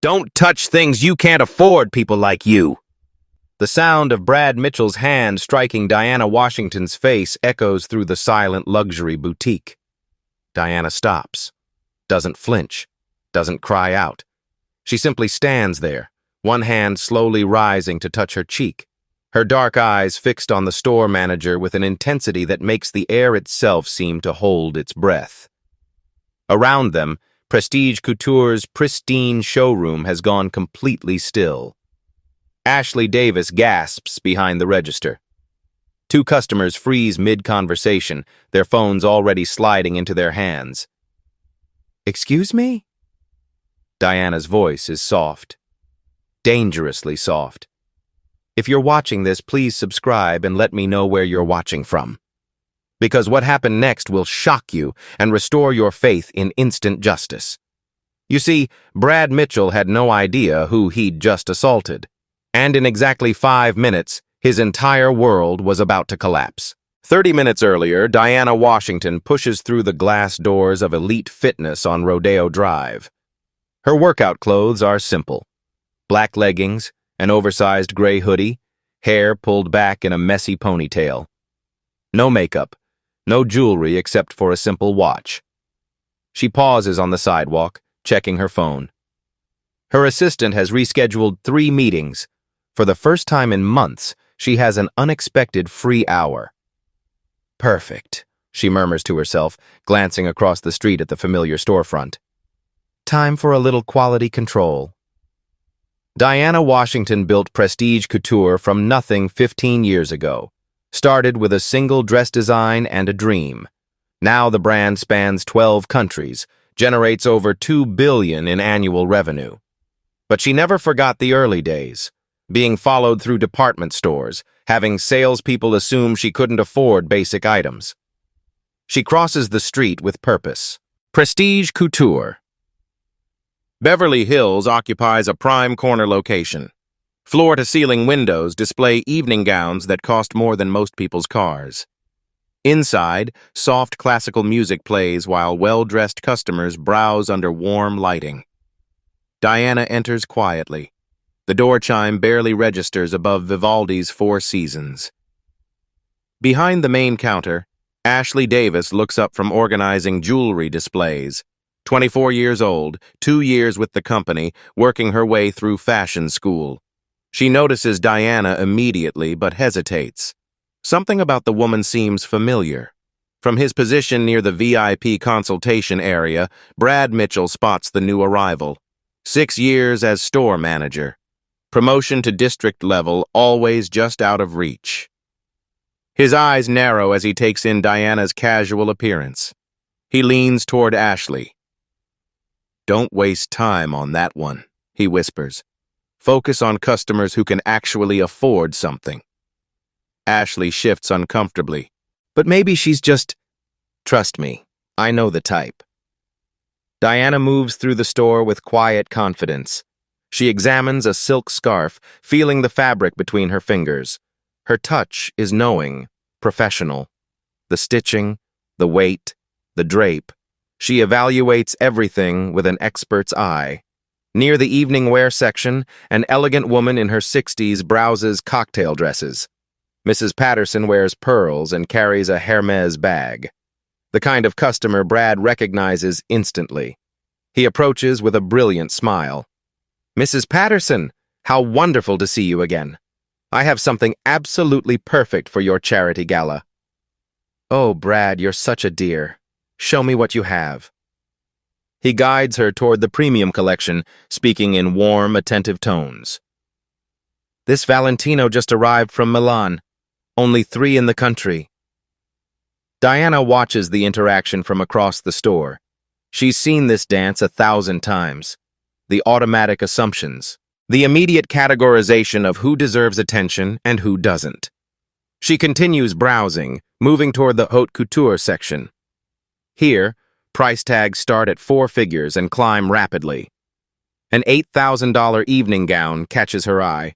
Don't touch things you can't afford, people like you. The sound of Brad Mitchell's hand striking Diana Washington's face echoes through the silent luxury boutique. Diana stops, doesn't flinch, doesn't cry out. She simply stands there, one hand slowly rising to touch her cheek, her dark eyes fixed on the store manager with an intensity that makes the air itself seem to hold its breath. Around them, Prestige Couture's pristine showroom has gone completely still. Ashley Davis gasps behind the register. Two customers freeze mid-conversation, their phones already sliding into their hands. "Excuse me?" Diana's voice is soft. Dangerously soft. "If you're watching this, please subscribe and let me know where you're watching from. Because what happened next will shock you and restore your faith in instant justice." You see, Brad Mitchell had no idea who he'd just assaulted. And in exactly 5 minutes, his entire world was about to collapse. 30 minutes earlier, Diana Washington pushes through the glass doors of Elite Fitness on Rodeo Drive. Her workout clothes are simple. Black leggings, an oversized gray hoodie, hair pulled back in a messy ponytail. No makeup, no jewelry except for a simple watch. She pauses on the sidewalk, checking her phone. Her assistant has rescheduled 3 meetings. For the first time in months, she has an unexpected free hour. "Perfect," she murmurs to herself, glancing across the street at the familiar storefront. "Time for a little quality control." Diana Washington built Prestige Couture from nothing 15 years ago. Started with a single dress design and a dream. Now the brand spans 12 countries, generates over $2 billion in annual revenue. But she never forgot the early days. Being followed through department stores, having salespeople assume she couldn't afford basic items. She crosses the street with purpose. Prestige Couture. Beverly Hills occupies a prime corner location. Floor-to-ceiling windows display evening gowns that cost more than most people's cars. Inside, soft classical music plays while well-dressed customers browse under warm lighting. Diana enters quietly. The door chime barely registers above Vivaldi's Four Seasons. Behind the main counter, Ashley Davis looks up from organizing jewelry displays. 24 years old, 2 years with the company, working her way through fashion school. She notices Diana immediately but hesitates. Something about the woman seems familiar. From his position near the VIP consultation area, Brad Mitchell spots the new arrival. 6 years as store manager. Promotion to district level, always just out of reach. His eyes narrow as he takes in Diana's casual appearance. He leans toward Ashley. "Don't waste time on that one," he whispers. "Focus on customers who can actually afford something." Ashley shifts uncomfortably. "But maybe she's just..." "Trust me, I know the type." Diana moves through the store with quiet confidence. She examines a silk scarf, feeling the fabric between her fingers. Her touch is knowing, professional. The stitching, the weight, the drape. She evaluates everything with an expert's eye. Near the evening wear section, an elegant woman in her 60s browses cocktail dresses. Mrs. Patterson wears pearls and carries a Hermes bag. The kind of customer Brad recognizes instantly. He approaches with a brilliant smile. "Mrs. Patterson, how wonderful to see you again. I have something absolutely perfect for your charity gala." "Oh, Brad, you're such a dear. Show me what you have." He guides her toward the premium collection, speaking in warm, attentive tones. "This Valentino just arrived from Milan. Only 3 in the country." Diana watches the interaction from across the store. She's seen this dance 1,000 times. The automatic assumptions, the immediate categorization of who deserves attention and who doesn't. She continues browsing, moving toward the haute couture section. Here, price tags start at 4 figures and climb rapidly. An $8,000 evening gown catches her eye,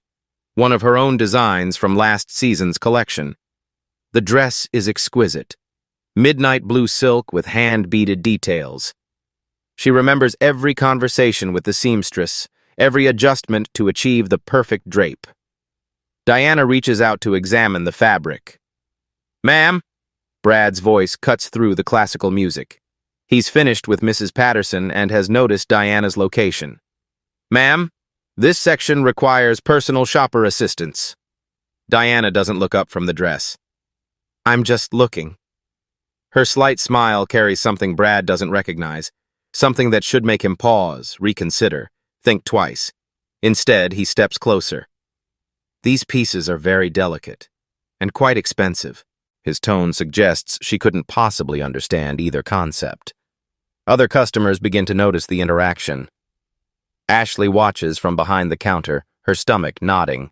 one of her own designs from last season's collection. The dress is exquisite, midnight blue silk with hand-beaded details. She remembers every conversation with the seamstress, every adjustment to achieve the perfect drape. Diana reaches out to examine the fabric. "Ma'am?" Brad's voice cuts through the classical music. He's finished with Mrs. Patterson and has noticed Diana's location. "Ma'am, this section requires personal shopper assistance." Diana doesn't look up from the dress. "I'm just looking." Her slight smile carries something Brad doesn't recognize, something that should make him pause, reconsider, think twice. Instead, he steps closer. "These pieces are very delicate and quite expensive." His tone suggests she couldn't possibly understand either concept. Other customers begin to notice the interaction. Ashley watches from behind the counter, her stomach nodding.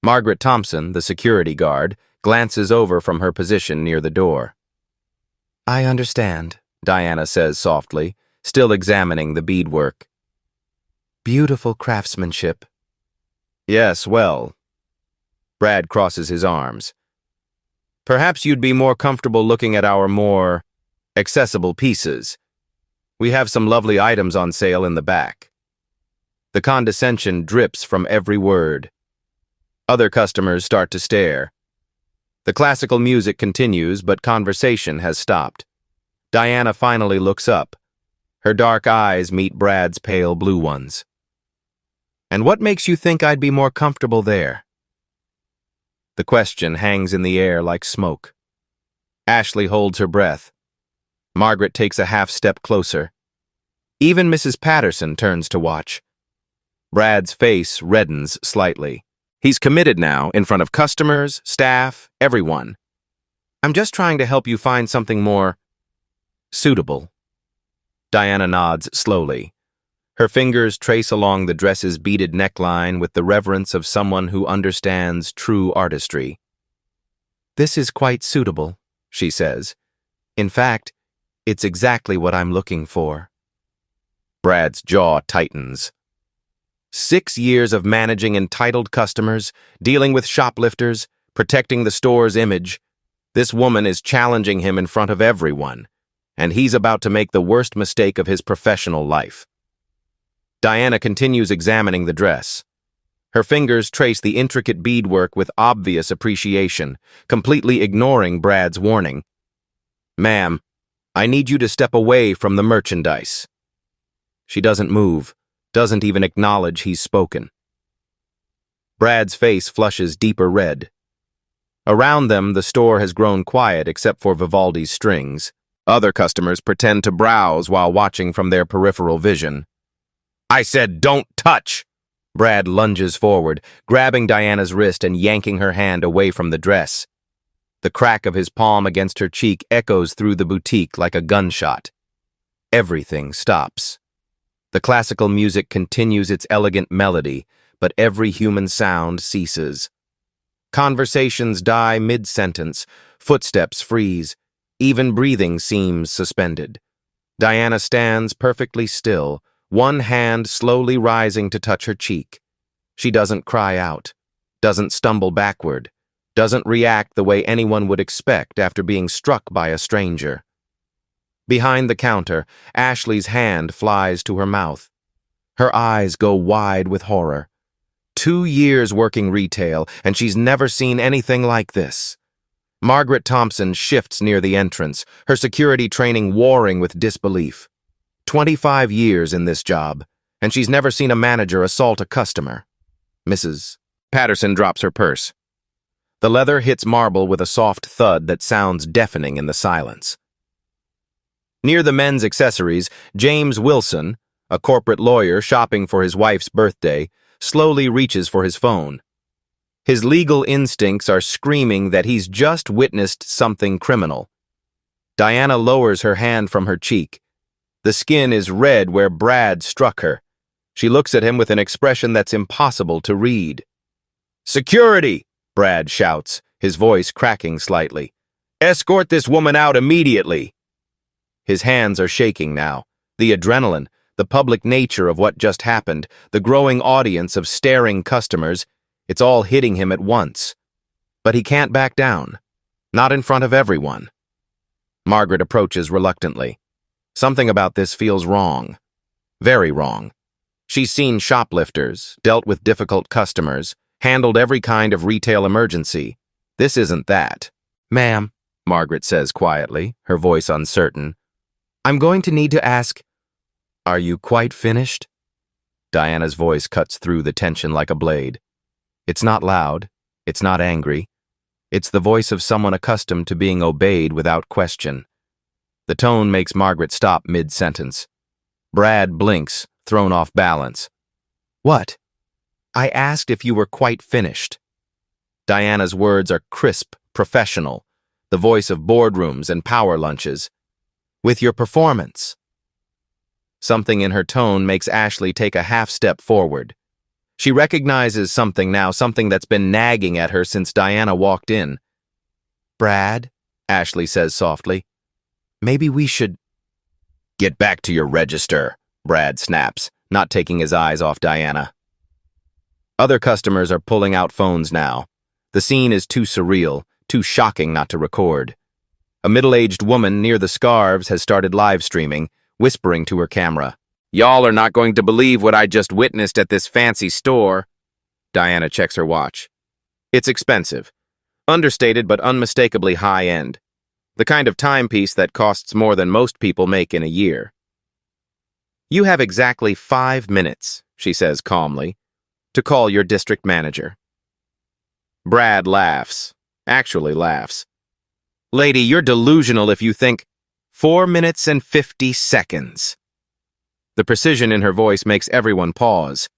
Margaret Thompson, the security guard, glances over from her position near the door. "I understand," Diana says softly, still examining the beadwork. "Beautiful craftsmanship." "Yes, well." Brad crosses his arms. "Perhaps you'd be more comfortable looking at our more accessible pieces. We have some lovely items on sale in the back." The condescension drips from every word. Other customers start to stare. The classical music continues, but conversation has stopped. Diana finally looks up. Her dark eyes meet Brad's pale blue ones. "And what makes you think I'd be more comfortable there?" The question hangs in the air like smoke. Ashley holds her breath. Margaret takes a half step closer. Even Mrs. Patterson turns to watch. Brad's face reddens slightly. He's committed now in front of customers, staff, everyone. "I'm just trying to help you find something more suitable." Diana nods slowly. Her fingers trace along the dress's beaded neckline with the reverence of someone who understands true artistry. "This is quite suitable," she says. "In fact, it's exactly what I'm looking for." Brad's jaw tightens. 6 years of managing entitled customers, dealing with shoplifters, protecting the store's image. This woman is challenging him in front of everyone, and he's about to make the worst mistake of his professional life. Diana continues examining the dress. Her fingers trace the intricate beadwork with obvious appreciation, completely ignoring Brad's warning. "Ma'am, I need you to step away from the merchandise." She doesn't move, doesn't even acknowledge he's spoken. Brad's face flushes deeper red. Around them, the store has grown quiet except for Vivaldi's strings. Other customers pretend to browse while watching from their peripheral vision. "I said don't touch!" Brad lunges forward, grabbing Diana's wrist and yanking her hand away from the dress. The crack of his palm against her cheek echoes through the boutique like a gunshot. Everything stops. The classical music continues its elegant melody, but every human sound ceases. Conversations die mid-sentence, footsteps freeze, even breathing seems suspended. Diana stands perfectly still, one hand slowly rising to touch her cheek. She doesn't cry out, doesn't stumble backward, doesn't react the way anyone would expect after being struck by a stranger. Behind the counter, Ashley's hand flies to her mouth. Her eyes go wide with horror. 2 years working retail, and she's never seen anything like this. Margaret Thompson shifts near the entrance, her security training warring with disbelief. 25 years in this job, and she's never seen a manager assault a customer. Mrs. Patterson drops her purse. The leather hits marble with a soft thud that sounds deafening in the silence. Near the men's accessories, James Wilson, a corporate lawyer shopping for his wife's birthday, slowly reaches for his phone. His legal instincts are screaming that he's just witnessed something criminal. Diana lowers her hand from her cheek. The skin is red where Brad struck her. She looks at him with an expression that's impossible to read. "Security!" Brad shouts, his voice cracking slightly. "Escort this woman out immediately!" His hands are shaking now. The adrenaline, the public nature of what just happened, the growing audience of staring customers, it's all hitting him at once. But he can't back down. Not in front of everyone. Margaret approaches reluctantly. Something about this feels wrong. Very wrong. She's seen shoplifters, dealt with difficult customers, handled every kind of retail emergency. This isn't that. "Ma'am," Margaret says quietly, her voice uncertain, "I'm going to need to ask, are you quite finished?" Diana's voice cuts through the tension like a blade. It's not loud. It's not angry. It's the voice of someone accustomed to being obeyed without question. The tone makes Margaret stop mid-sentence. Brad blinks, thrown off balance. "What?" "I asked if you were quite finished." Diana's words are crisp, professional, the voice of boardrooms and power lunches. "With your performance." Something in her tone makes Ashley take a half step forward. She recognizes something now, something that's been nagging at her since Diana walked in. "Brad," Ashley says softly, "maybe we should—" "Get back to your register," Brad snaps, not taking his eyes off Diana. Other customers are pulling out phones now. The scene is too surreal, too shocking not to record. A middle-aged woman near the scarves has started live streaming, whispering to her camera. "Y'all are not going to believe what I just witnessed at this fancy store." Diana checks her watch. It's expensive. Understated but unmistakably high-end. The kind of timepiece that costs more than most people make in a year. "You have exactly 5 minutes," she says calmly, "to call your district manager." Brad laughs. Actually laughs. "Lady, you're delusional if you think 4 minutes and 50 seconds. The precision in her voice makes everyone pause.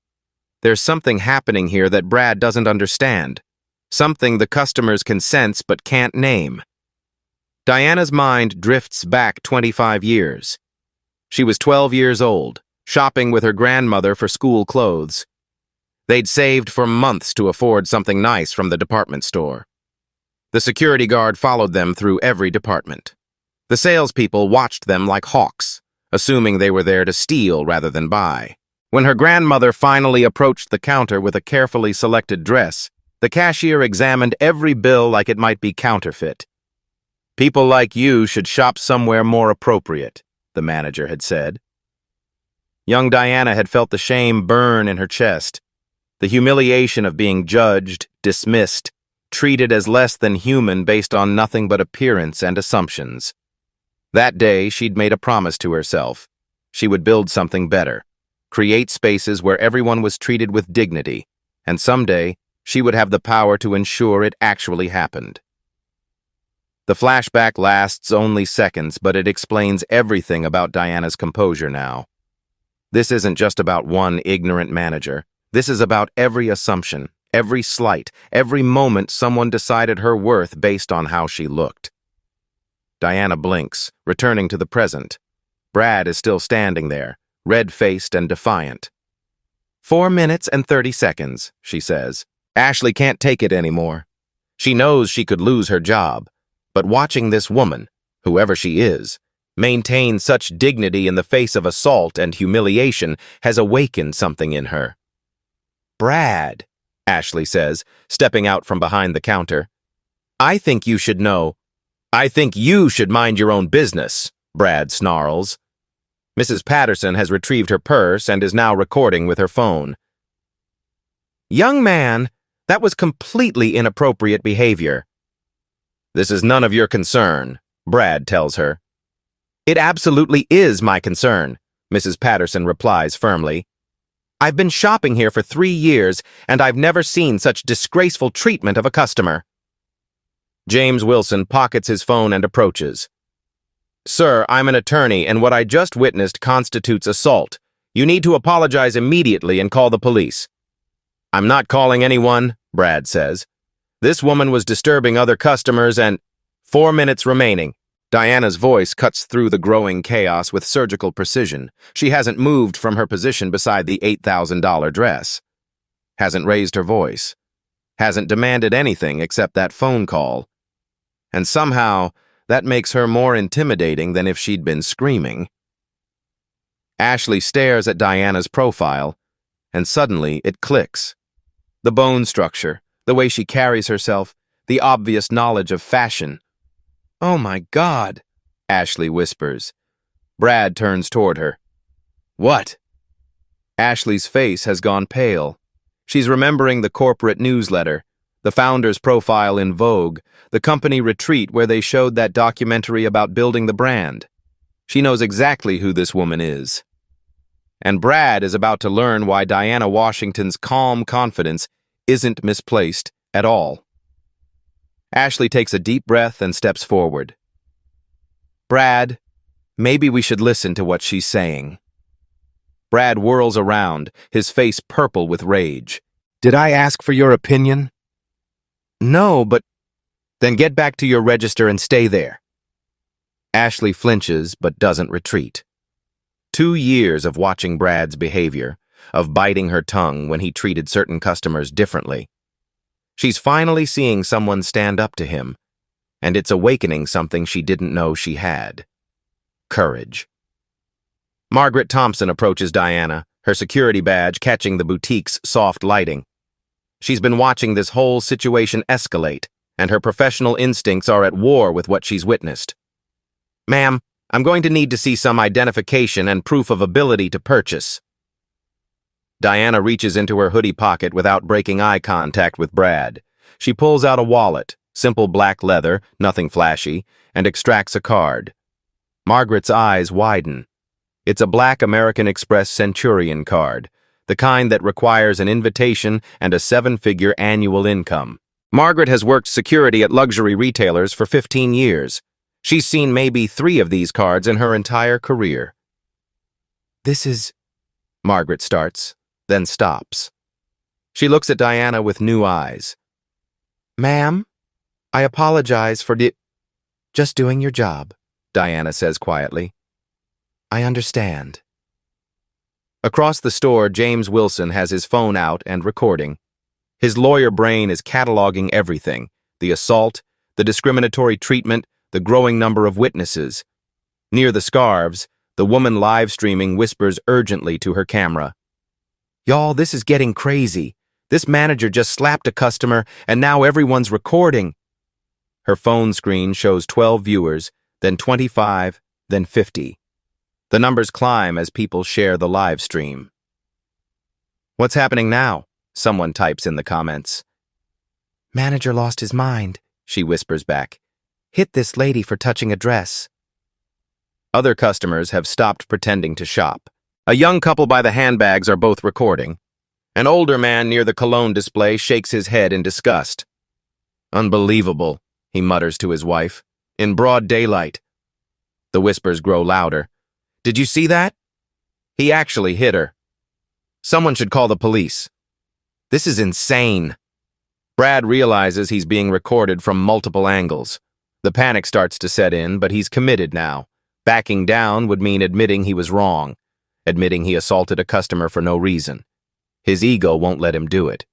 There's something happening here that Brad doesn't understand. Something the customers can sense but can't name. Diana's mind drifts back 25 years. She was 12 years old, shopping with her grandmother for school clothes. They'd saved for months to afford something nice from the department store. The security guard followed them through every department. The salespeople watched them like hawks, assuming they were there to steal rather than buy. When her grandmother finally approached the counter with a carefully selected dress, the cashier examined every bill like it might be counterfeit. "People like you should shop somewhere more appropriate," the manager had said. Young Diana had felt the shame burn in her chest, the humiliation of being judged, dismissed, treated as less than human based on nothing but appearance and assumptions. That day, she'd made a promise to herself. She would build something better, create spaces where everyone was treated with dignity, and someday, she would have the power to ensure it actually happened. The flashback lasts only seconds, but it explains everything about Diana's composure now. This isn't just about one ignorant manager. This is about every assumption, every slight, every moment someone decided her worth based on how she looked. Diana blinks, returning to the present. Brad is still standing there, red-faced and defiant. 4 minutes and 30 seconds, she says. Ashley can't take it anymore. She knows she could lose her job, but watching this woman, whoever she is, maintain such dignity in the face of assault and humiliation has awakened something in her. "Brad," Ashley says, stepping out from behind the counter. "I think you should know." "I think you should mind your own business," Brad snarls. Mrs. Patterson has retrieved her purse and is now recording with her phone. "Young man, that was completely inappropriate behavior." "This is none of your concern," Brad tells her. "It absolutely is my concern," Mrs. Patterson replies firmly. "I've been shopping here for 3 years, and I've never seen such disgraceful treatment of a customer." James Wilson pockets his phone and approaches. "Sir, I'm an attorney, and what I just witnessed constitutes assault. You need to apologize immediately and call the police." "I'm not calling anyone," Brad says. "This woman was disturbing other customers and—" 4 minutes remaining. Diana's voice cuts through the growing chaos with surgical precision. She hasn't moved from her position beside the $8,000 dress. Hasn't raised her voice. Hasn't demanded anything except that phone call. And somehow, that makes her more intimidating than if she'd been screaming. Ashley stares at Diana's profile, and suddenly it clicks. The bone structure, the way she carries herself, the obvious knowledge of fashion. "Oh my God," Ashley whispers. Brad turns toward her. "What?" Ashley's face has gone pale. She's remembering the corporate newsletter, the founder's profile in Vogue, the company retreat where they showed that documentary about building the brand. She knows exactly who this woman is. And Brad is about to learn why Diana Washington's calm confidence isn't misplaced at all. Ashley takes a deep breath and steps forward. Brad, maybe we should listen to what she's saying. Brad whirls around, his face purple with rage. Did I ask for your opinion? No, but then get back to your register and stay there. Ashley flinches but doesn't retreat. 2 years of watching Brad's behavior, of biting her tongue when he treated certain customers differently. She's finally seeing someone stand up to him, and it's awakening something she didn't know she had. Courage. Margaret Thompson approaches Diana, her security badge catching the boutique's soft lighting. She's been watching this whole situation escalate, and her professional instincts are at war with what she's witnessed. Ma'am, I'm going to need to see some identification and proof of ability to purchase. Diana reaches into her hoodie pocket without breaking eye contact with Brad. She pulls out a wallet, simple black leather, nothing flashy, and extracts a card. Margaret's eyes widen. It's a black American Express Centurion card, the kind that requires an invitation and a 7-figure annual income. Margaret has worked security at luxury retailers for 15 years. She's seen maybe 3 of these cards in her entire career. This is... Margaret starts, then stops. She looks at Diana with new eyes. Ma'am, I apologize for just doing your job, Diana says quietly. I understand. Across the store, James Wilson has his phone out and recording. His lawyer brain is cataloging everything, the assault, the discriminatory treatment, the growing number of witnesses. Near the scarves, the woman live streaming whispers urgently to her camera. Y'all, this is getting crazy. This manager just slapped a customer and now everyone's recording. Her phone screen shows 12 viewers, then 25, then 50. The numbers climb as people share the live stream. What's happening now? Someone types in the comments. Manager lost his mind, she whispers back. Hit this lady for touching a dress. Other customers have stopped pretending to shop. A young couple by the handbags are both recording. An older man near the cologne display shakes his head in disgust. Unbelievable, he mutters to his wife. In broad daylight. The whispers grow louder. Did you see that? He actually hit her. Someone should call the police. This is insane. Brad realizes he's being recorded from multiple angles. The panic starts to set in, but he's committed now. Backing down would mean admitting he was wrong, admitting he assaulted a customer for no reason. His ego won't let him do it.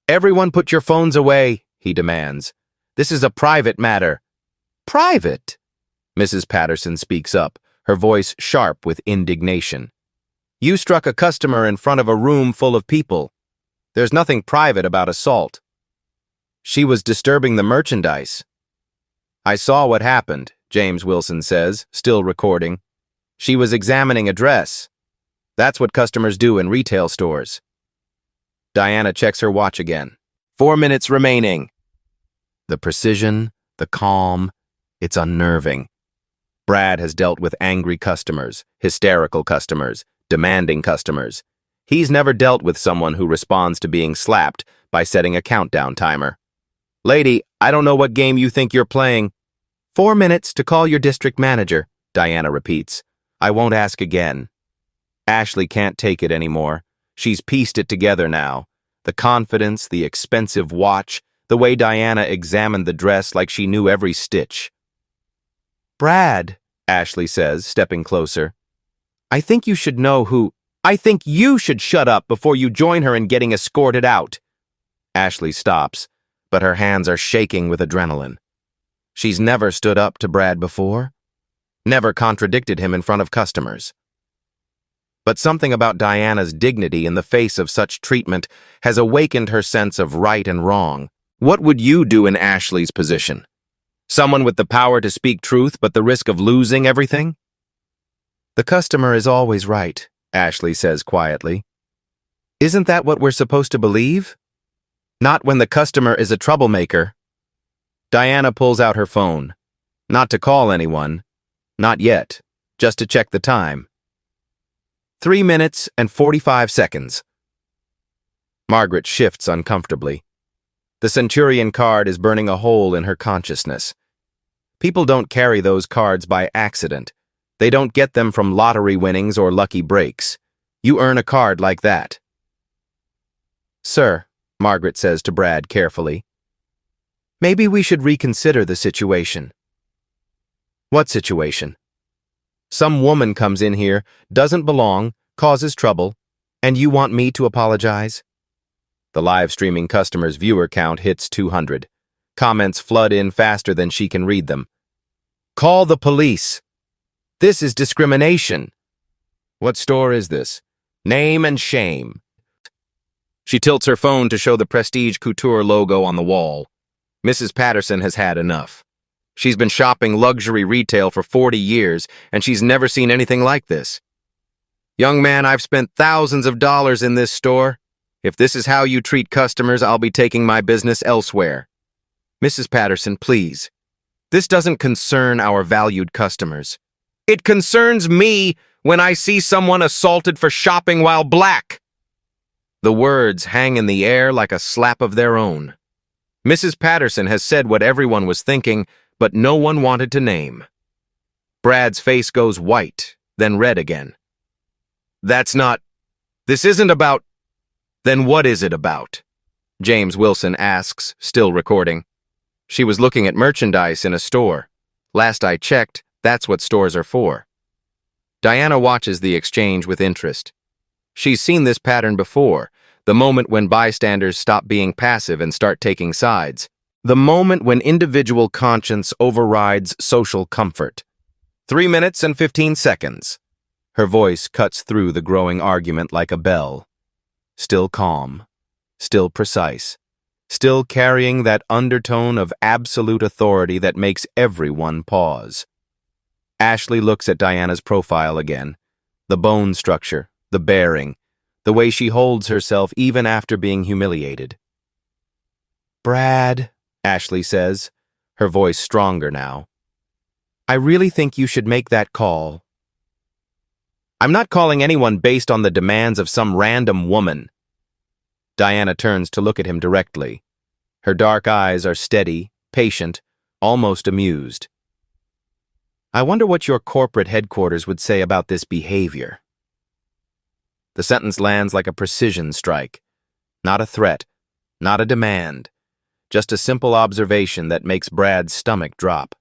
Everyone put your phones away, he demands. This is a private matter. Private? Mrs. Patterson speaks up, her voice sharp with indignation. You struck a customer in front of a room full of people. There's nothing private about assault. She was disturbing the merchandise. I saw what happened, James Wilson says, still recording. She was examining a dress. That's what customers do in retail stores. Diana checks her watch again. 4 minutes remaining. The precision, the calm, it's unnerving. Brad has dealt with angry customers, hysterical customers, demanding customers. He's never dealt with someone who responds to being slapped by setting a countdown timer. Lady, I don't know what game you think you're playing. 4 minutes to call your district manager, Diana repeats. I won't ask again. Ashley can't take it anymore. She's pieced it together now. The confidence, the expensive watch, the way Diana examined the dress like she knew every stitch. Brad, Ashley says, stepping closer. I think you should know who... I think you should shut up before you join her in getting escorted out. Ashley stops, but her hands are shaking with adrenaline. She's never stood up to Brad before, never contradicted him in front of customers. But something about Diana's dignity in the face of such treatment has awakened her sense of right and wrong. What would you do in Ashley's position? Someone with the power to speak truth but the risk of losing everything? The customer is always right, Ashley says quietly. Isn't that what we're supposed to believe? Not when the customer is a troublemaker. Diana pulls out her phone. Not to call anyone. Not yet. Just to check the time. 3 minutes and 45 seconds. Margaret shifts uncomfortably. The Centurion card is burning a hole in her consciousness. People don't carry those cards by accident. They don't get them from lottery winnings or lucky breaks. You earn a card like that. Sir, Margaret says to Brad carefully, maybe we should reconsider the situation. What situation? Some woman comes in here, doesn't belong, causes trouble, and you want me to apologize? The live streaming customer's viewer count hits 200. Comments flood in faster than she can read them. Call the police. This is discrimination. What store is this? Name and shame. She tilts her phone to show the Prestige Couture logo on the wall. Mrs. Patterson has had enough. She's been shopping luxury retail for 40 years, and she's never seen anything like this. Young man, I've spent thousands of dollars in this store. If this is how you treat customers, I'll be taking my business elsewhere. Mrs. Patterson, please. This doesn't concern our valued customers. It concerns me when I see someone assaulted for shopping while black. The words hang in the air like a slap of their own. Mrs. Patterson has said what everyone was thinking, but no one wanted to name. Brad's face goes white, then red again. This isn't about... Then what is it about? James Wilson asks, still recording. She was looking at merchandise in a store. Last I checked, that's what stores are for. Diana watches the exchange with interest. She's seen this pattern before, the moment when bystanders stop being passive and start taking sides. The moment when individual conscience overrides social comfort. 3 minutes and 15 seconds. Her voice cuts through the growing argument like a bell. Still calm, still precise, still carrying that undertone of absolute authority that makes everyone pause. Ashley looks at Diana's profile again. The bone structure, the bearing, the way she holds herself even after being humiliated. Brad, Ashley says, her voice stronger now. I really think you should make that call. I'm not calling anyone based on the demands of some random woman. Diana turns to look at him directly. Her dark eyes are steady, patient, almost amused. I wonder what your corporate headquarters would say about this behavior. The sentence lands like a precision strike. Not a threat, not a demand. Just a simple observation that makes Brad's stomach drop.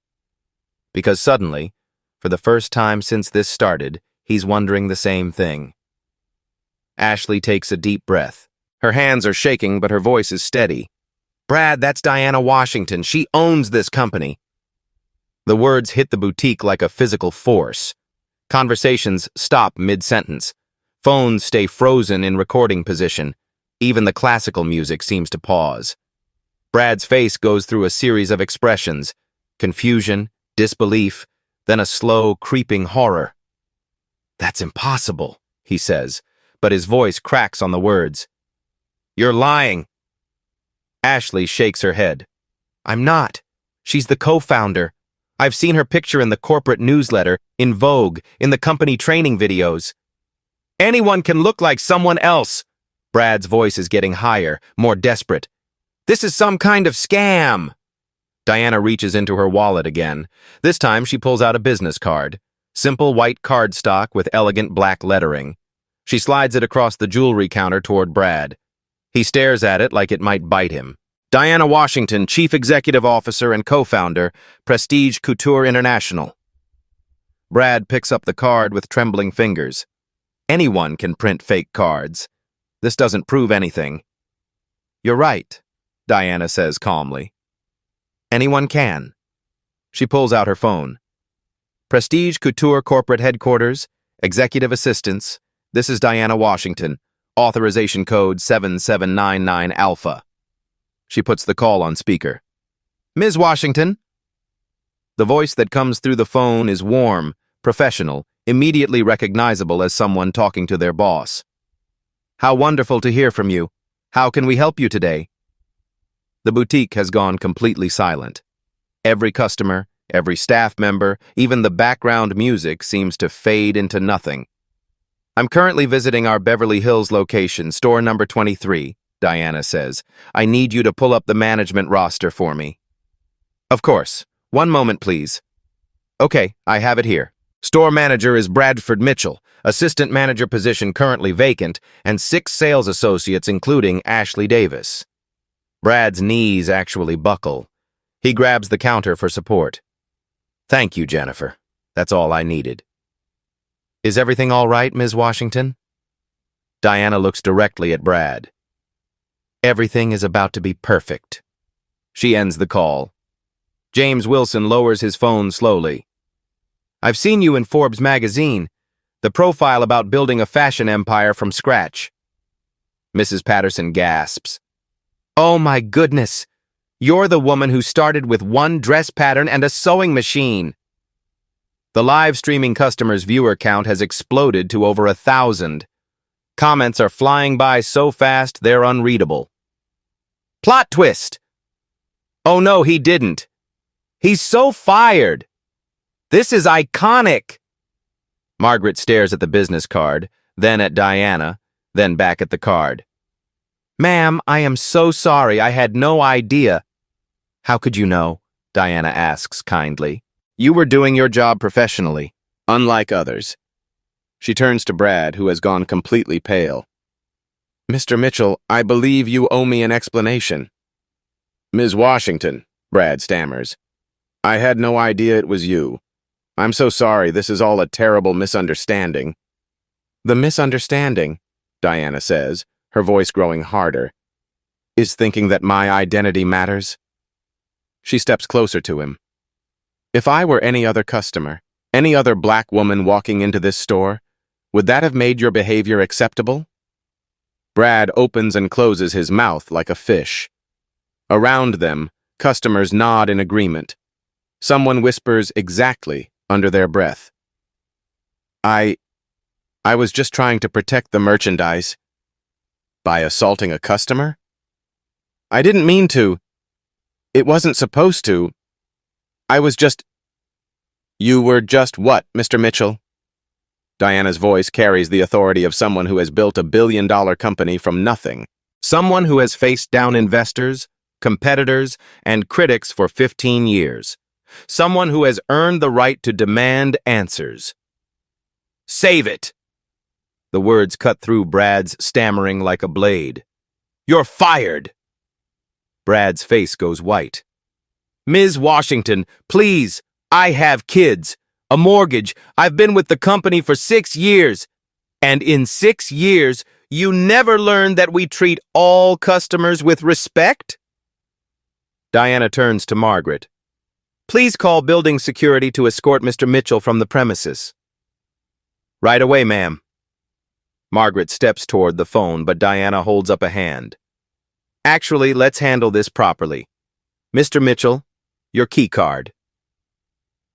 Because suddenly, for the first time since this started, he's wondering the same thing. Ashley takes a deep breath. Her hands are shaking, but her voice is steady. Brad, that's Diana Washington. She owns this company. The words hit the boutique like a physical force. Conversations stop mid-sentence. Phones stay frozen in recording position. Even the classical music seems to pause. Brad's face goes through a series of expressions. Confusion, disbelief, then a slow, creeping horror. That's impossible, he says, but his voice cracks on the words. You're lying. Ashley shakes her head. I'm not. She's the co-founder. I've seen her picture in the corporate newsletter, in Vogue, in the company training videos. Anyone can look like someone else. Brad's voice is getting higher, more desperate. This is some kind of scam. Diana reaches into her wallet again. This time she pulls out a business card. Simple white cardstock with elegant black lettering. She slides it across the jewelry counter toward Brad. He stares at it like it might bite him. Diana Washington, Chief Executive Officer and Co-founder, Prestige Couture International. Brad picks up the card with trembling fingers. Anyone can print fake cards. This doesn't prove anything. You're right, Diana says calmly. Anyone can. She pulls out her phone. Prestige Couture Corporate Headquarters, Executive Assistants. This is Diana Washington. Authorization code 7799 Alpha. She puts the call on speaker. Ms. Washington? The voice that comes through the phone is warm, professional, immediately recognizable as someone talking to their boss. "How wonderful to hear from you. How can we help you today?" The boutique has gone completely silent. Every customer, every staff member, even the background music seems to fade into nothing. "I'm currently visiting our Beverly Hills location, store number 23, Diana says. "I need you to pull up the management roster for me." "Of course. One moment, please." "Okay, I have it here. Store manager is Bradford Mitchell, assistant manager position currently vacant, and 6 sales associates including Ashley Davis." Brad's knees actually buckle. He grabs the counter for support. "Thank you, Jennifer. That's all I needed." "Is everything all right, Ms. Washington?" Diana looks directly at Brad. "Everything is about to be perfect." She ends the call. James Wilson lowers his phone slowly. "I've seen you in Forbes magazine, the profile about building a fashion empire from scratch." Mrs. Patterson gasps. "Oh my goodness! You're the woman who started with one dress pattern and a sewing machine." The live streaming customers' viewer count has exploded to over 1,000. Comments are flying by so fast they're unreadable. "Plot twist! Oh no, he didn't. He's so fired. This is iconic." Margaret stares at the business card, then at Diana, then back at the card. "Ma'am, I am so sorry. I had no idea." "How could you know?" Diana asks kindly. "You were doing your job professionally, unlike others." She turns to Brad, who has gone completely pale. "Mr. Mitchell, I believe you owe me an explanation." "Ms. Washington," Brad stammers. "I had no idea it was you. I'm so sorry, this is all a terrible misunderstanding." "The misunderstanding," Diana says, her voice growing harder, "is thinking that my identity matters." She steps closer to him. "If I were any other customer, any other black woman walking into this store, would that have made your behavior acceptable?" Brad opens and closes his mouth like a fish. Around them, customers nod in agreement. Someone whispers exactly under their breath. I was just trying to protect the merchandise." "By assaulting a customer?" "I didn't mean to. It wasn't supposed to. I was just—" "You were just what, Mr. Mitchell?" Diana's voice carries the authority of someone who has built a billion-dollar company from nothing. Someone who has faced down investors, competitors, and critics for 15 years. Someone who has earned the right to demand answers. "Save it!" The words cut through Brad's stammering like a blade. "You're fired!" Brad's face goes white. "Ms. Washington, please, I have kids, a mortgage. I've been with the company for 6 years. And in 6 years, you never learned that we treat all customers with respect?" Diana turns to Margaret. "Please call building security to escort Mr. Mitchell from the premises." "Right away, ma'am." Margaret steps toward the phone, but Diana holds up a hand. "Actually, let's handle this properly. Mr. Mitchell, your key card."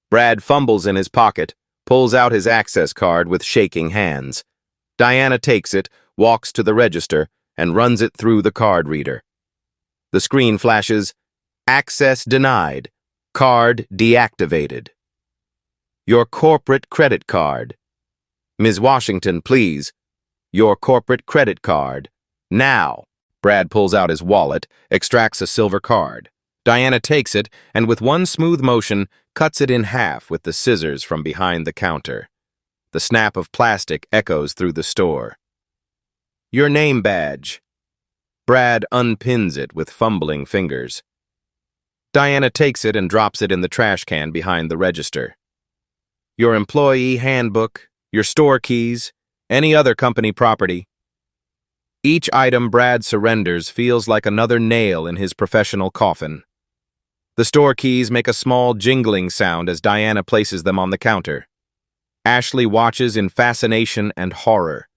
Brad fumbles in his pocket, pulls out his access card with shaking hands. Diana takes it, walks to the register, and runs it through the card reader. The screen flashes, "Access denied. Card deactivated." "Your corporate credit card." "Ms. Washington, please. Your corporate credit card. Now." Brad pulls out his wallet, extracts a silver card. Diana takes it, and with one smooth motion, cuts it in half with the scissors from behind the counter. The snap of plastic echoes through the store. "Your name badge." Brad unpins it with fumbling fingers. Diana takes it and drops it in the trash can behind the register. "Your employee handbook, your store keys, any other company property." Each item Brad surrenders feels like another nail in his professional coffin. The store keys make a small jingling sound as Diana places them on the counter. Ashley watches in fascination and horror.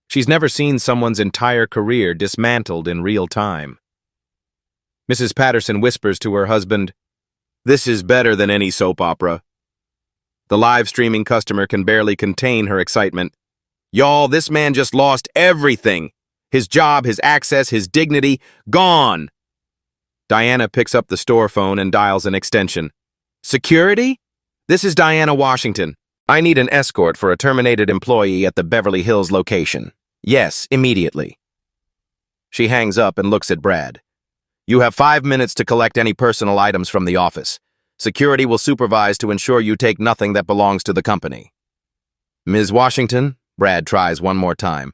She's never seen someone's entire career dismantled in real time. Mrs. Patterson whispers to her husband, "This is better than any soap opera." The live streaming customer can barely contain her excitement. Y'all, this man just lost everything. His job, his access, his dignity, gone. Diana picks up the store phone and dials an extension. Security? This is Diana Washington. I need an escort for a terminated employee at the Beverly Hills location. Yes, immediately. She hangs up and looks at Brad. You have 5 minutes to collect any personal items from the office. Security will supervise to ensure you take nothing that belongs to the company. Ms. Washington, Brad tries one more time.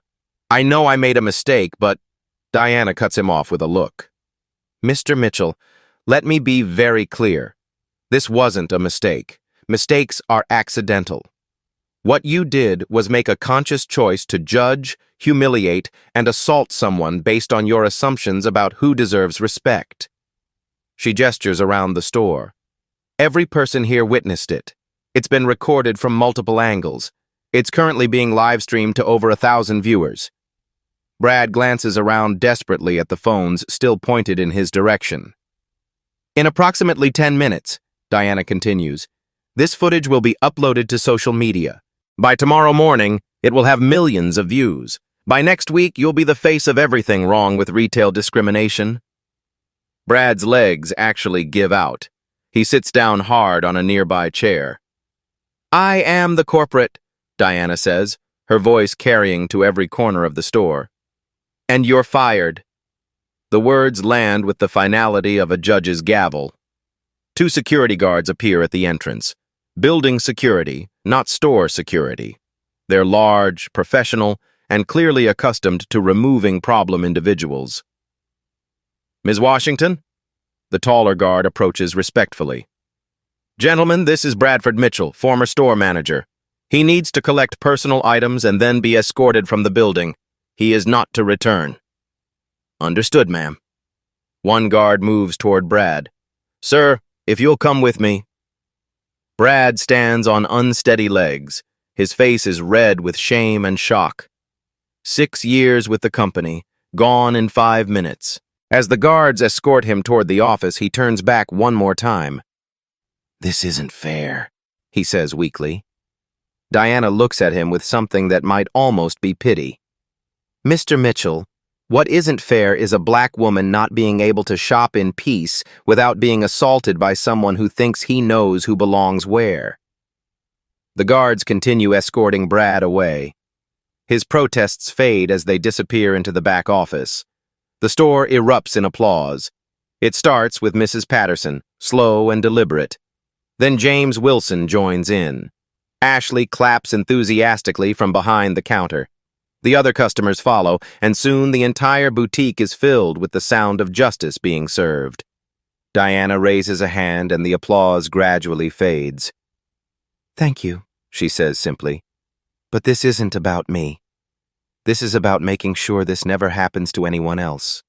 I know I made a mistake, but Diana cuts him off with a look. Mr. Mitchell, let me be very clear. This wasn't a mistake. Mistakes are accidental. What you did was make a conscious choice to judge, humiliate, and assault someone based on your assumptions about who deserves respect. She gestures around the store. Every person here witnessed it. It's been recorded from multiple angles. It's currently being live-streamed to over 1,000 viewers. Brad glances around desperately at the phones still pointed in his direction. In approximately 10 minutes, Diana continues, this footage will be uploaded to social media. By tomorrow morning, it will have millions of views. By next week, you'll be the face of everything wrong with retail discrimination. Brad's legs actually give out. He sits down hard on a nearby chair. I am the corporate, Diana says, her voice carrying to every corner of the store. And you're fired. The words land with the finality of a judge's gavel. 2 security guards appear at the entrance. Building security, not store security. They're large, professional, and clearly accustomed to removing problem individuals. Ms. Washington? The taller guard approaches respectfully. Gentlemen, this is Bradford Mitchell, former store manager. He needs to collect personal items and then be escorted from the building. He is not to return. Understood, ma'am. One guard moves toward Brad. Sir, if you'll come with me. Brad stands on unsteady legs. His face is red with shame and shock. 6 years with the company, gone in 5 minutes. As the guards escort him toward the office, he turns back one more time. This isn't fair, he says weakly. Diana looks at him with something that might almost be pity. Mr. Mitchell, what isn't fair is a black woman not being able to shop in peace without being assaulted by someone who thinks he knows who belongs where. The guards continue escorting Brad away. His protests fade as they disappear into the back office. The store erupts in applause. It starts with Mrs. Patterson, slow and deliberate. Then James Wilson joins in. Ashley claps enthusiastically from behind the counter. The other customers follow, and soon the entire boutique is filled with the sound of justice being served. Diana raises a hand and the applause gradually fades. Thank you, she says simply. But this isn't about me. This is about making sure this never happens to anyone else.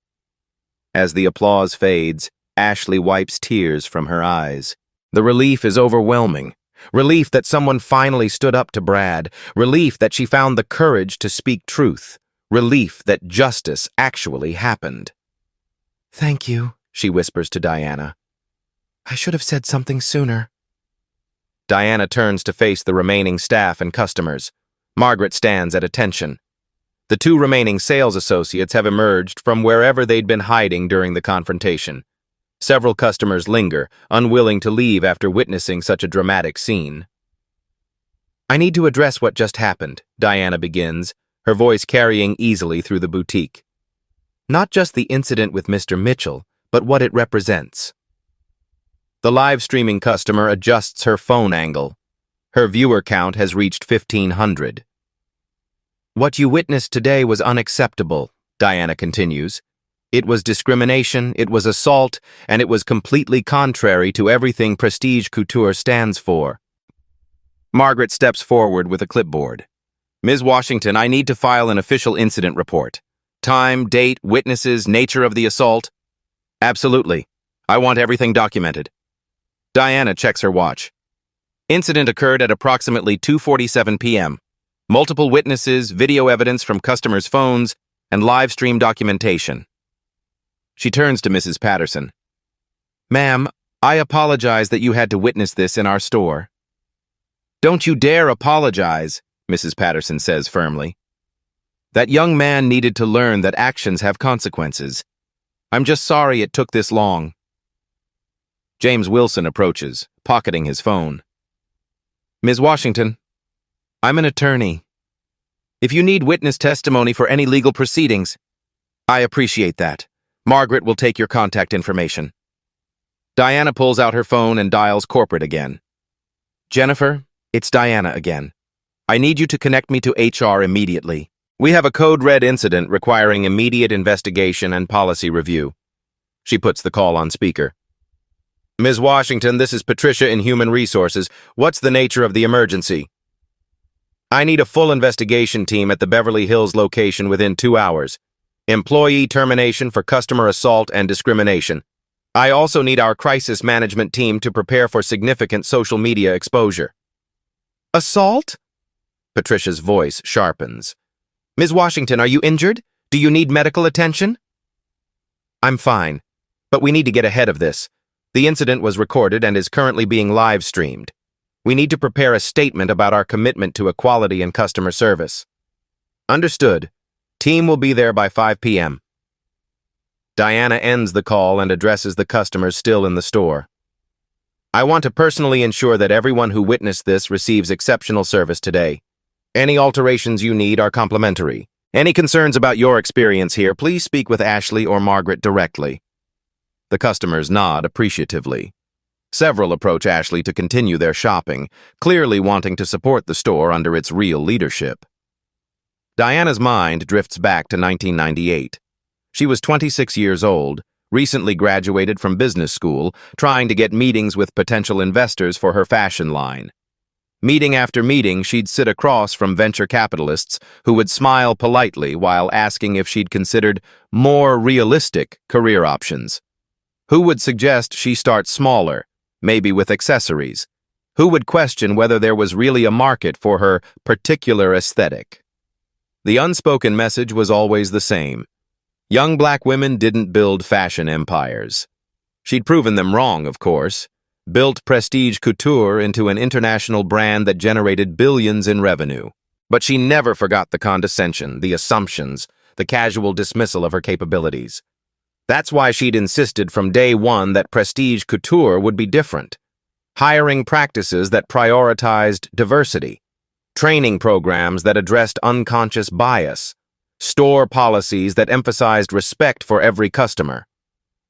As the applause fades, Ashley wipes tears from her eyes. The relief is overwhelming. Relief that someone finally stood up to Brad. Relief that she found the courage to speak truth. Relief that justice actually happened. Thank you, she whispers to Diana. I should have said something sooner. Diana turns to face the remaining staff and customers. Margaret stands at attention. The 2 remaining sales associates have emerged from wherever they'd been hiding during the confrontation. Several customers linger, unwilling to leave after witnessing such a dramatic scene. I need to address what just happened, Diana begins, her voice carrying easily through the boutique. Not just the incident with Mr. Mitchell, but what it represents. The live streaming customer adjusts her phone angle. Her viewer count has reached 1,500. What you witnessed today was unacceptable, Diana continues. It was discrimination, it was assault, and it was completely contrary to everything Prestige Couture stands for. Margaret steps forward with a clipboard. Ms. Washington, I need to file an official incident report. Time, date, witnesses, nature of the assault. Absolutely. I want everything documented. Diana checks her watch. Incident occurred at approximately 2:47 p.m. Multiple witnesses, video evidence from customers' phones, and live stream documentation. She turns to Mrs. Patterson. Ma'am, I apologize that you had to witness this in our store. Don't you dare apologize, Mrs. Patterson says firmly. That young man needed to learn that actions have consequences. I'm just sorry it took this long. James Wilson approaches, pocketing his phone. Ms. Washington, I'm an attorney. If you need witness testimony for any legal proceedings, I appreciate that. Margaret will take your contact information. Diana pulls out her phone and dials corporate again. Jennifer, it's Diana again. I need you to connect me to HR immediately. We have a code red incident requiring immediate investigation and policy review. She puts the call on speaker. Ms. Washington, this is Patricia in Human Resources. What's the nature of the emergency? I need a full investigation team at the Beverly Hills location within 2 hours. Employee termination for customer assault and discrimination. I also need our crisis management team to prepare for significant social media exposure. Assault? Patricia's voice sharpens. Ms. Washington, are you injured? Do you need medical attention? I'm fine, but we need to get ahead of this. The incident was recorded and is currently being live-streamed. We need to prepare a statement about our commitment to equality and customer service. Understood. Team will be there by 5 p.m. Diana ends the call and addresses the customers still in the store. I want to personally ensure that everyone who witnessed this receives exceptional service today. Any alterations you need are complimentary. Any concerns about your experience here, please speak with Ashley or Margaret directly. The customers nod appreciatively. Several approach Ashley to continue their shopping, clearly wanting to support the store under its real leadership. Diana's mind drifts back to 1998. She was 26 years old, recently graduated from business school, trying to get meetings with potential investors for her fashion line. Meeting after meeting, she'd sit across from venture capitalists who would smile politely while asking if she'd considered more realistic career options. Who would suggest she start smaller, maybe with accessories? Who would question whether there was really a market for her particular aesthetic? The unspoken message was always the same. Young black women didn't build fashion empires. She'd proven them wrong, of course, built prestige couture into an international brand that generated billions in revenue. But she never forgot the condescension, the assumptions, the casual dismissal of her capabilities. That's why she'd insisted from day one that prestige couture would be different. Hiring practices that prioritized diversity, training programs that addressed unconscious bias, store policies that emphasized respect for every customer.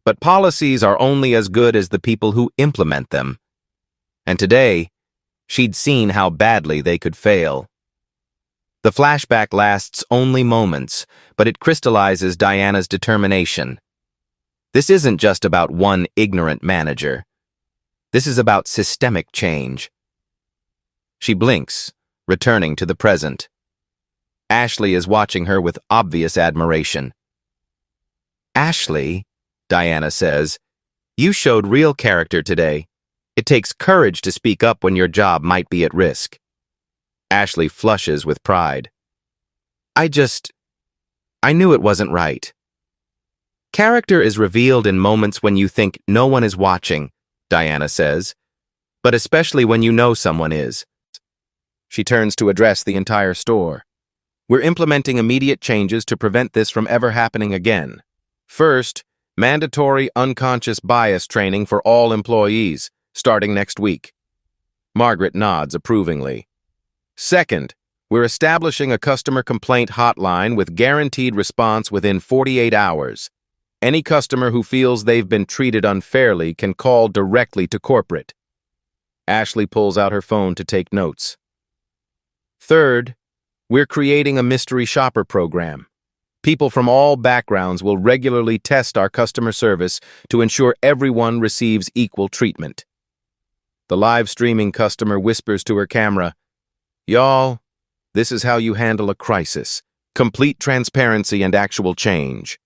But policies are only as good as the people who implement them. And today, she'd seen how badly they could fail. The flashback lasts only moments, but it crystallizes Diana's determination. This isn't just about one ignorant manager. This is about systemic change. She blinks, returning to the present. Ashley is watching her with obvious admiration. Ashley, Diana says, you showed real character today. It takes courage to speak up when your job might be at risk. Ashley flushes with pride. I knew it wasn't right. Character is revealed in moments when you think no one is watching, Diana says, but especially when you know someone is. She turns to address the entire store. We're implementing immediate changes to prevent this from ever happening again. First, mandatory unconscious bias training for all employees, starting next week. Margaret nods approvingly. Second, we're establishing a customer complaint hotline with guaranteed response within 48 hours. Any customer who feels they've been treated unfairly can call directly to corporate. Ashley pulls out her phone to take notes. Third, we're creating a mystery shopper program. People from all backgrounds will regularly test our customer service to ensure everyone receives equal treatment. The live streaming customer whispers to her camera, "Y'all, this is how you handle a crisis. Complete transparency and actual change."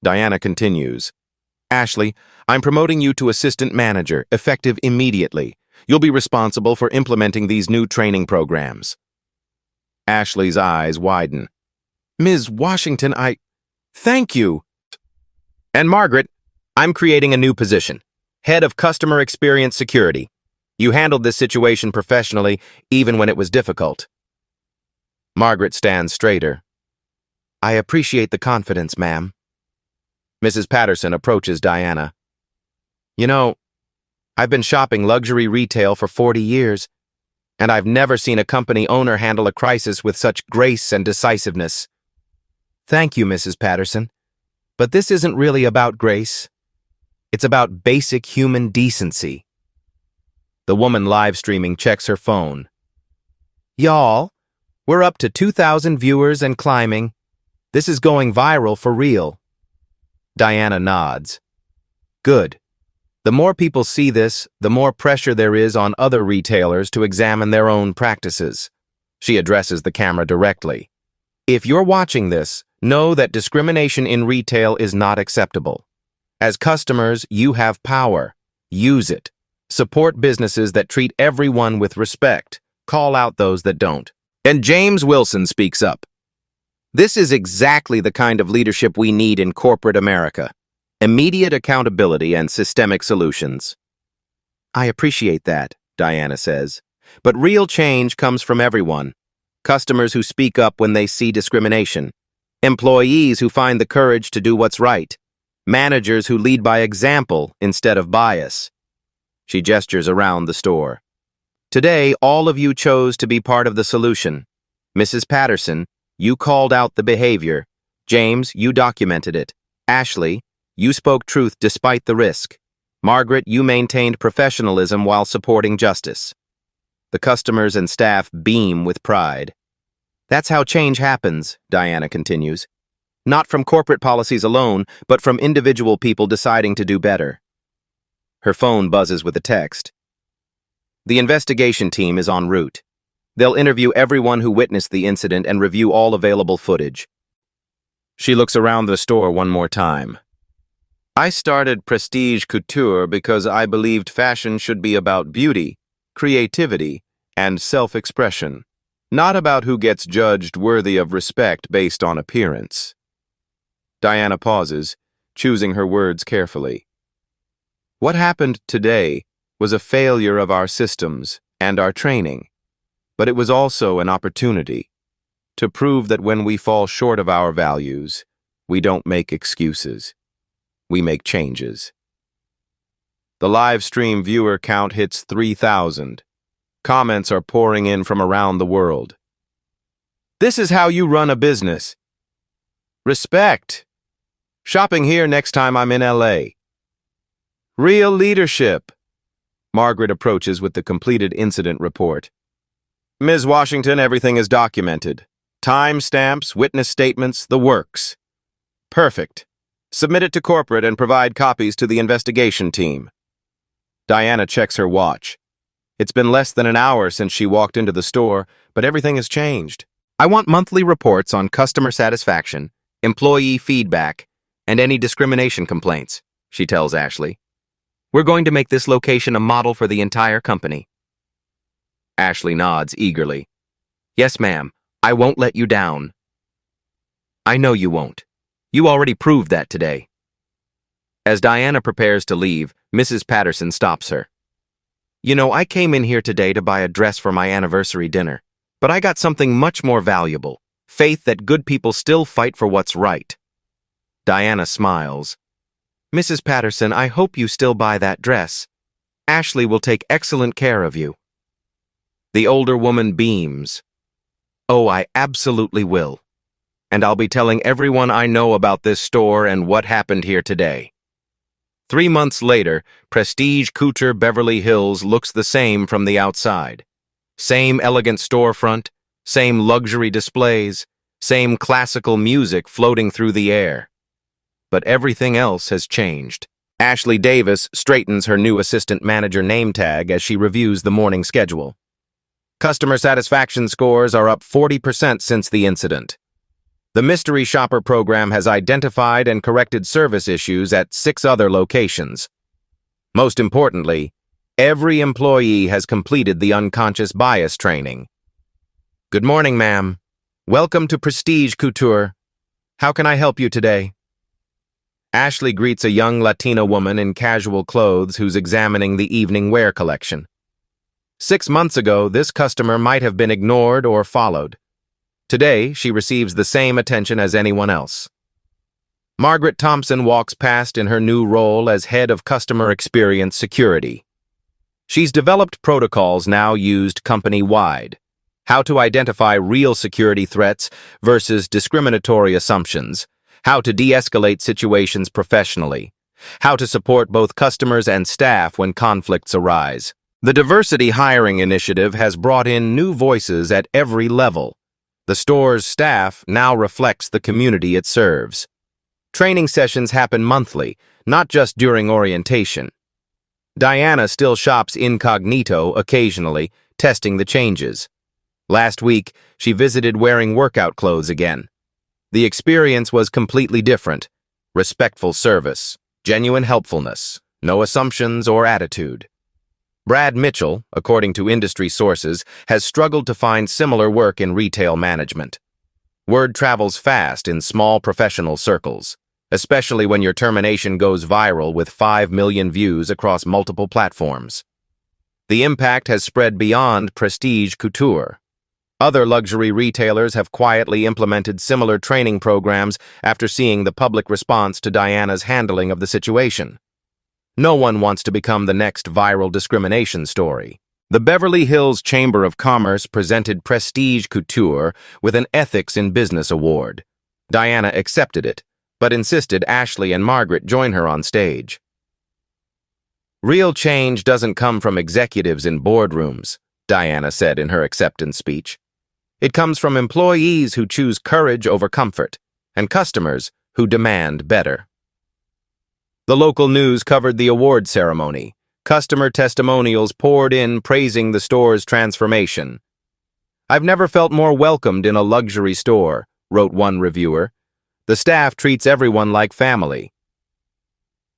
Diana continues, Ashley, I'm promoting you to assistant manager, effective immediately. You'll be responsible for implementing these new training programs. Ashley's eyes widen. Ms. Washington, Thank you. And Margaret, I'm creating a new position, Head of Customer Experience Security. You handled this situation professionally, even when it was difficult. Margaret stands straighter. I appreciate the confidence, ma'am. Mrs. Patterson approaches Diana. You know, I've been shopping luxury retail for 40 years, and I've never seen a company owner handle a crisis with such grace and decisiveness. Thank you, Mrs. Patterson. But this isn't really about grace. It's about basic human decency. The woman live streaming checks her phone. Y'all, we're up to 2,000 viewers and climbing. This is going viral for real. Diana nods. Good. The more people see this, the more pressure there is on other retailers to examine their own practices. She addresses the camera directly. If you're watching this, know that discrimination in retail is not acceptable. As customers, you have power. Use it. Support businesses that treat everyone with respect. Call out those that don't. And James Wilson speaks up. This is exactly the kind of leadership we need in corporate America. Immediate accountability and systemic solutions. I appreciate that, Diana says. But real change comes from everyone. Customers who speak up when they see discrimination. Employees who find the courage to do what's right. Managers who lead by example instead of bias. She gestures around the store. Today, all of you chose to be part of the solution. Mrs. Patterson, you called out the behavior. James, you documented it. Ashley, you spoke truth despite the risk. Margaret, you maintained professionalism while supporting justice. The customers and staff beam with pride. That's how change happens, Diana continues. Not from corporate policies alone, but from individual people deciding to do better. Her phone buzzes with a text. The investigation team is en route. They'll interview everyone who witnessed the incident and review all available footage. She looks around the store one more time. I started Prestige Couture because I believed fashion should be about beauty, creativity, and self-expression, not about who gets judged worthy of respect based on appearance. Diana pauses, choosing her words carefully. What happened today was a failure of our systems and our training, but it was also an opportunity to prove that when we fall short of our values, we don't make excuses. We make changes. The live stream viewer count hits 3,000. Comments are pouring in from around the world. This is how you run a business. Respect. Shopping here next time I'm in LA. Real leadership. Margaret approaches with the completed incident report. Ms. Washington, everything is documented. Timestamps, witness statements, the works. Perfect. Submit it to corporate and provide copies to the investigation team. Diana checks her watch. It's been less than an hour since she walked into the store, but everything has changed. I want monthly reports on customer satisfaction, employee feedback, and any discrimination complaints, she tells Ashley. We're going to make this location a model for the entire company. Ashley nods eagerly. Yes, ma'am. I won't let you down. I know you won't. You already proved that today. As Diana prepares to leave, Mrs. Patterson stops her. You know, I came in here today to buy a dress for my anniversary dinner, but I got something much more valuable, faith that good people still fight for what's right. Diana smiles. Mrs. Patterson, I hope you still buy that dress. Ashley will take excellent care of you. The older woman beams. Oh, I absolutely will. And I'll be telling everyone I know about this store and what happened here today. 3 months later, Prestige Couture Beverly Hills looks the same from the outside. Same elegant storefront, same luxury displays, same classical music floating through the air. But everything else has changed. Ashley Davis straightens her new assistant manager name tag as she reviews the morning schedule. Customer satisfaction scores are up 40% since the incident. The Mystery Shopper program has identified and corrected service issues at 6 other locations. Most importantly, every employee has completed the unconscious bias training. Good morning, ma'am. Welcome to Prestige Couture. How can I help you today? Ashley greets a young Latina woman in casual clothes who's examining the evening wear collection. 6 months ago, this customer might have been ignored or followed. Today, she receives the same attention as anyone else. Margaret Thompson walks past in her new role as Head of Customer Experience Security. She's developed protocols now used company-wide. How to identify real security threats versus discriminatory assumptions. How to de-escalate situations professionally. How to support both customers and staff when conflicts arise. The Diversity Hiring Initiative has brought in new voices at every level. The store's staff now reflects the community it serves. Training sessions happen monthly, not just during orientation. Diana still shops incognito occasionally, testing the changes. Last week, she visited wearing workout clothes again. The experience was completely different. Respectful service, genuine helpfulness, no assumptions or attitude. Brad Mitchell, according to industry sources, has struggled to find similar work in retail management. Word travels fast in small professional circles, especially when your termination goes viral with 5 million views across multiple platforms. The impact has spread beyond prestige couture. Other luxury retailers have quietly implemented similar training programs after seeing the public response to Diana's handling of the situation. No one wants to become the next viral discrimination story. The Beverly Hills Chamber of Commerce presented Prestige Couture with an Ethics in Business award. Diana accepted it, but insisted Ashley and Margaret join her on stage. Real change doesn't come from executives in boardrooms, Diana said in her acceptance speech. It comes from employees who choose courage over comfort, and customers who demand better. The local news covered the award ceremony. Customer testimonials poured in praising the store's transformation. "I've never felt more welcomed in a luxury store," wrote one reviewer. "The staff treats everyone like family."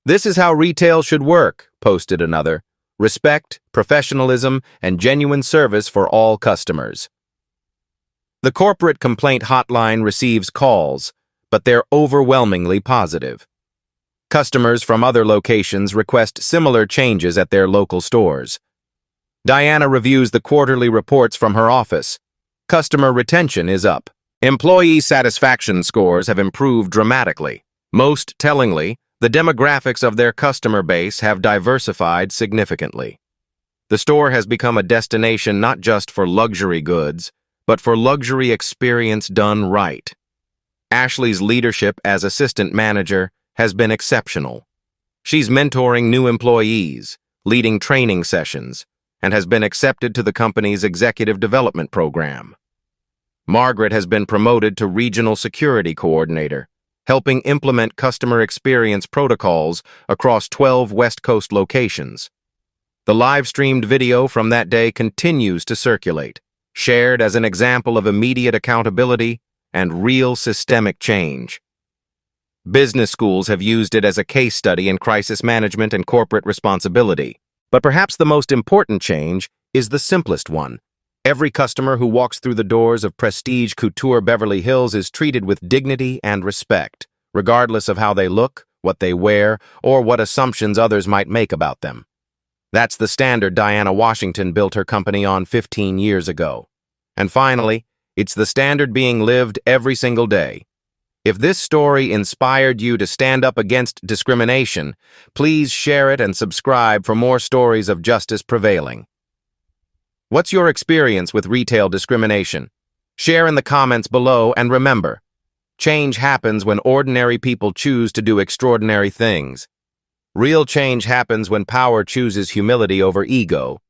"This is how retail should work," posted another. "Respect, professionalism, and genuine service for all customers." The corporate complaint hotline receives calls, but they're overwhelmingly positive. Customers from other locations request similar changes at their local stores. Diana reviews the quarterly reports from her office. Customer retention is up. Employee satisfaction scores have improved dramatically. Most tellingly, the demographics of their customer base have diversified significantly. The store has become a destination not just for luxury goods, but for luxury experience done right. Ashley's leadership as assistant manager has been exceptional. She's mentoring new employees, leading training sessions, and has been accepted to the company's executive development program. Margaret has been promoted to regional security coordinator, helping implement customer experience protocols across 12 West Coast locations. The live-streamed video from that day continues to circulate, shared as an example of immediate accountability and real systemic change. Business schools have used it as a case study in crisis management and corporate responsibility. But perhaps the most important change is the simplest one. Every customer who walks through the doors of Prestige Couture Beverly Hills is treated with dignity and respect, regardless of how they look, what they wear, or what assumptions others might make about them. That's the standard Diana Washington built her company on 15 years ago. And finally, it's the standard being lived every single day. If this story inspired you to stand up against discrimination, please share it and subscribe for more stories of justice prevailing. What's your experience with retail discrimination? Share in the comments below, and remember, change happens when ordinary people choose to do extraordinary things. Real change happens when power chooses humility over ego,